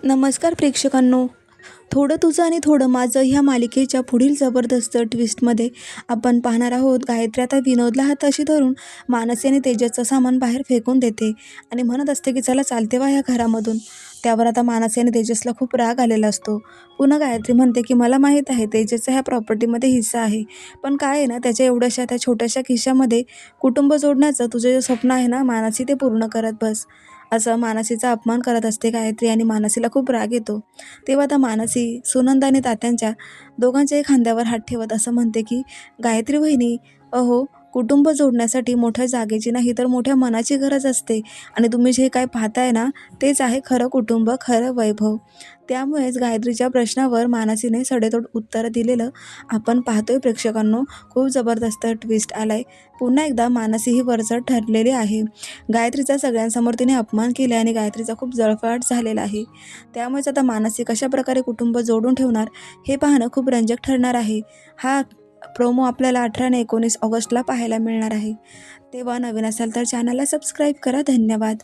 नमस्कार प्रेक्षकांनो. थोडं तुझं आणि थोडं माझं ह्या मालिकेच्या पुढील जबरदस्त ट्विस्टमध्ये आपण पाहणार आहोत. गायत्री आता विनोदला हाताशी धरून मानसी आणि तेजसचं सामान बाहेर फेकून देते आणि म्हणत असते की चला चालते वा ह्या घरामधून. त्यावर आता मानसी आणि तेजसला खूप राग आलेला असतो. पुन्हा गायत्री म्हणते की मला माहीत आहे तेजसचा ह्या प्रॉपर्टीमध्ये हिस्सा आहे, पण काय आहे ना त्याच्या एवढ्याशा त्या छोट्याशा खिशामध्ये कुटुंब जोडण्याचं तुझं जे स्वप्न आहे ना मानसी, ते पूर्ण करत बस. असं मानसीचा अपमान करत असते गायत्री आणि मानसीला खूप राग येतो. तेव्हा आता मानसी सुनंदा आणि तात्यांच्या दोघांच्याही खांद्यावर हात ठेवत असं म्हणते की गायत्री वहिनी, अहो, कुटुंब जोडण्यासाठी मोठ्या जागेची नाही तर मोठ्या मनाची गरज असते आणि तुम्ही जे काय पाहताय ना तेच आहे खरं कुटुंब, खरं वैभव. त्यामुळेच गायत्रीच्या प्रश्नावर मानसीने सडेतोड उत्तर दिलेलं आपण पाहतोय प्रेक्षकांनो. खूप जबरदस्त ट्विस्ट आलाय. पुन्हा एकदा मानसी ही वरचढ ठरलेली आहे. गायत्रीचा सगळ्यांसमोर तिने अपमान केला आणि गायत्रीचा खूप जळफळाट झालेला आहे. त्यामुळेच आता मानसी कशाप्रकारे कुटुंब जोडून ठेवणार हे पाहणं खूप रंजक ठरणार आहे. हा प्रोमो आपल्याला 18 आणि 19 ऑगस्टला पाहायला मिळणार आहे. तेव्हा नवीन असाल तर चॅनलला सबस्क्राईब करा. धन्यवाद.